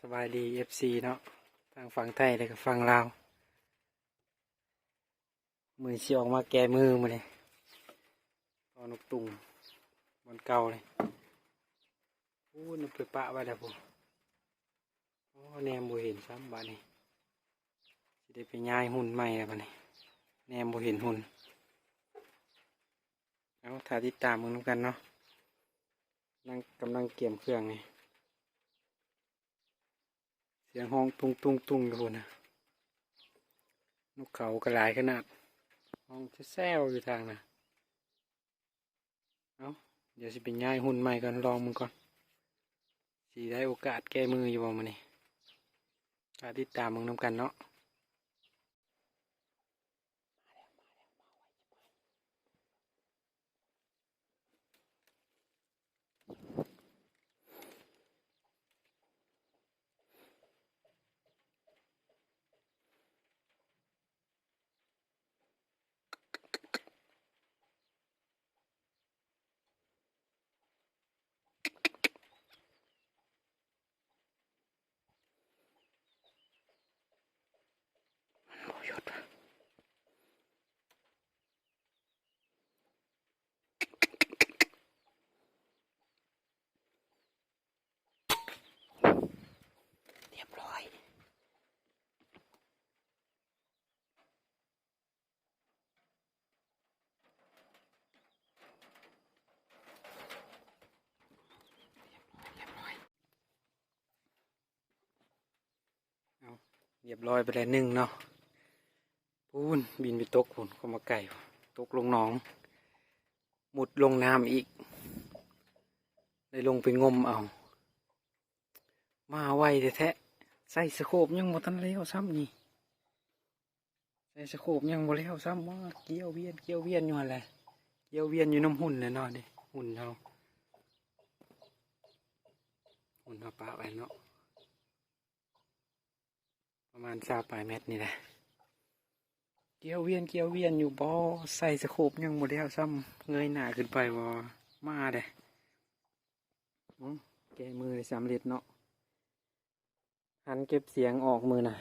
สบายดี FC เนาะทางฝั่งไทยและก็ฝั่งลาวมือเชียออกมาแก้มือมาเลยตอนนกตุ่งบนเก่าเลยอู้นกไปปะไว้แล้วผมโอ้แนมบ่เห็นซ้ำบ้านนี้สิได้ไปย้ายหุ่นใหม่แล้วบ้านนี้แนมบ่เห็นหุ่นเอาถ่ายติดตามมึงน้ำกันเนาะกำลังเกี่ยมเครื่องนี่เสียงห้องตุ้งตุ้งตุ้งอยู่นะนกเขากระไรขนาดห้องจะแซวอยู่ทางนะเอาเดี๋ยวสิเป็นง่ายหุ่นใหม่กันลองมึงก่อนสิได้โอกาสแก้มืออยู่บ่มานี่ติดตามมึงน้ำกันเนาะหยุดเรียบร้อยเอาเรียบร้อยไปแล้วหนึ่งเนาะปูนบินไปตกปูนเข้ามาไก่ตกลงหนองหมุดลงน้ำอีกได้ลงไปงมเอามาไวแท้ๆใส่สโคปยังบ่ทันแล้วซ้ำนี่ใส่สโคปยังบ่แล้วซ้ำว่าเกี่ยวเวียนอยู่หั่นแหละเกี่ยวเวียนอยู่น้ำหุ่นแน่นอนดิหุ่นเฮาปะไว้เนาะประมาณ20 เมตรนี่แหละเกี่ยวเวียนอยู่บ่ใส่สโคปยังบ่แล้วซ้ำเงยหน้าขึ้นไปบ่มาเด้แก้มือสำเร็จเนาะหันเก็บเสียงออกมือน่ะ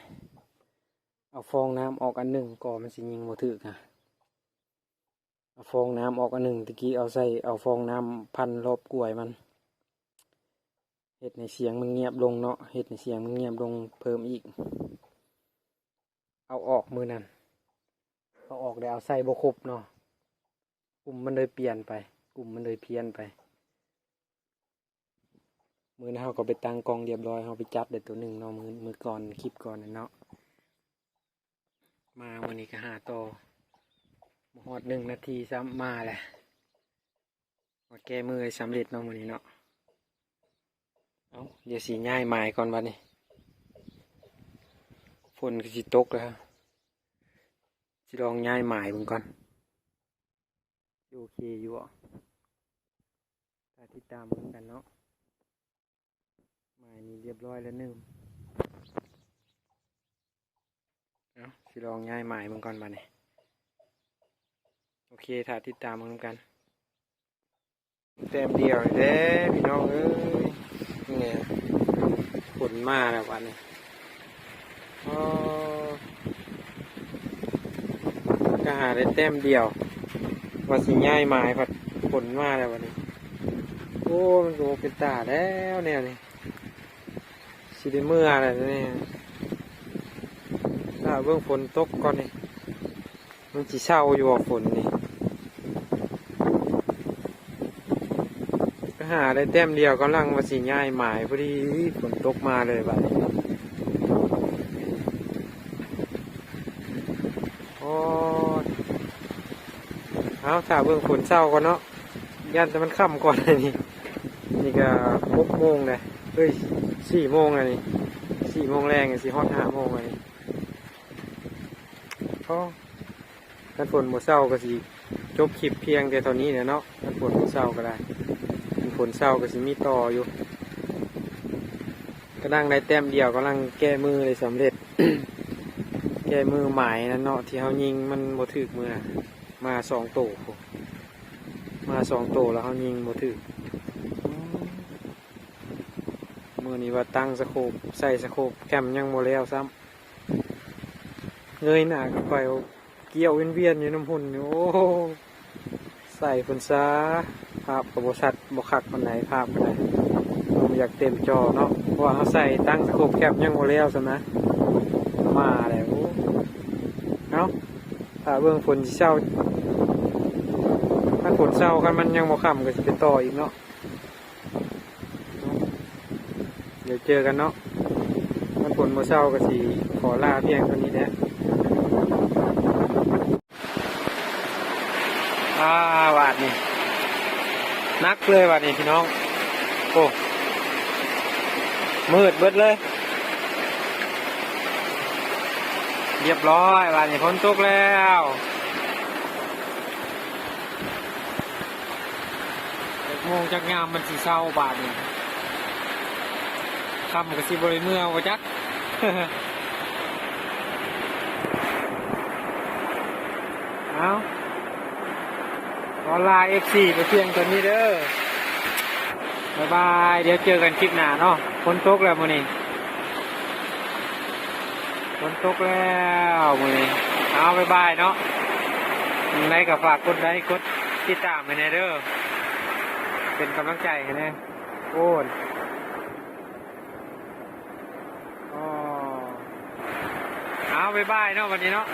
เอาฟองน้ำออกอันหนึ่งก่อนมันสิยิงบ่ถึกอ่ะเอาฟองน้ำออกอันหนึ่งตะกี้เอาฟองน้ำพันรอบกล้วยมันเฮ็ดในเสียงมันเงียบลงเนาะเฮ็ดในเสียงมันเงียบลงเพิ่มอีกเอาออกมือนั่นเอาออกแล้วเอาใส่บ่ครบเนาะกลุ่มมันเลยเปลี่ยนไปกลุ่มมันเลยเพี้ยนไปมือนะเขาก็ไปตั้งกองเรียบร้อยเขาไปจับได้ตัวหนึ่งเนาะมือก่อนคลิปก่อนเนาะมาวันนี้ก็หาต่อหอด1 นาทีซ้ำมาแหละหอดแก้มือสำเร็จเนาะวันนี้เนาะเอาเดี๋ยวสีง่ายหมายก่อนวันนี้ฝนก็สิตกแล้วสิลองง่ายหมายมึงก่อนโอเคอยู่อ่ะติดตามมึงกันเนาะหมายนี้เรียบร้อยแล้วหนึ่งเอาสิลองง่ายหมายมึงก่อนวันนี้โอเคถ้าติดตามมึงกันเต็มเดียวเด้พี่น้องเอ้ยนี่ฝนมาแล้ววันนี้ก็หาได้เต็มเดียวว่าสิง่ายหมายผัดฝนมาแล้ววันนี้โอ้มันโดเป็นตาแล้วเนี่ยนี่สิได้เมื่ออะไรเนี่ยถ้าเบื้องฝนตกก่อนนี่มันจีเศร้าอยู่ฝนนี่ก็หาได้เต็มเดียวกำลังว่าสิง่ายหมายพอดีฝนตกมาเลยบัดนี้เอาถ้าเบื้องฝนเศร้าก่อนเนาะยันแต่มันค่ำก่อนนี่ก็6 โมงเลยเฮ้ย4 โมงเลยนี่4 โมงแรงไง4 ฮอด5 โมงเลยเพราะถ้าฝนหมดเศร้าก็สิจบคลิปเพียงแต่เท่านี้เนี่ยเนาะถ้าฝนหมดเศร้าก็ได้ฝนเศร้าก็สิมีต่ออยู่กำลังได้แต้มเดียวกำลังแก้มือเลยสำเร็จ แก้มือหมายนั่นเนาะที่เขายิงมันบ่ถึกมือมา2 โตแล้วเขายิงบ่ถึก มือนี้ว่าตั้งสโคปใส่สโคปแคมยังโมแล้วซ้ำเงยหน้าก็ไปเกี่ยวเวียนอยู่น้ำหุ่นโอ้ใส่ฝนซาภาพกับบชัดบคักคนไหนภาพคนไหนผมอยากเต็มจอเนาะเพราะว่าเขาใส่ตั้งสโคปแคมยังโมแล้วซ้ำนะมาแล้วเนาะถ้าเบื้องฝนเศร้าถ้าฝนเศร้ากันมันยังโมค่ำก็จะไปต่ออีกเนาะเดี๋ยวเจอกันเนาะมันฝนโมเศร้าก็สิขอลาเพียงเท่านี้แหละวาดนี่นักเลยวาดนี่พี่น้องโอ้มืดเบิดเลยเรียบร้อยวาดนี่ฝนตกแล้วโมงจากงามมันสีเศร้าบาดนี่คำกับสีบริเมื่อวะจัก เอาออนไลน์ F4 ไปเพียงตัวนี้เด้อบ๊ายบายเดี๋ยวเจอกันคลิปหน้าเนาะฝนตกแล้วมื้อนี้ฝนตกแล้วมื้อนี้เอาบ๊ายบายเนาะยังไงก็ฝากกดไลค์กดติดตามให้แน่เด้อเป็นกำลังใจให้แน่โอ้ยเอาบ๊ายบายเนาะวันนี้เนาะ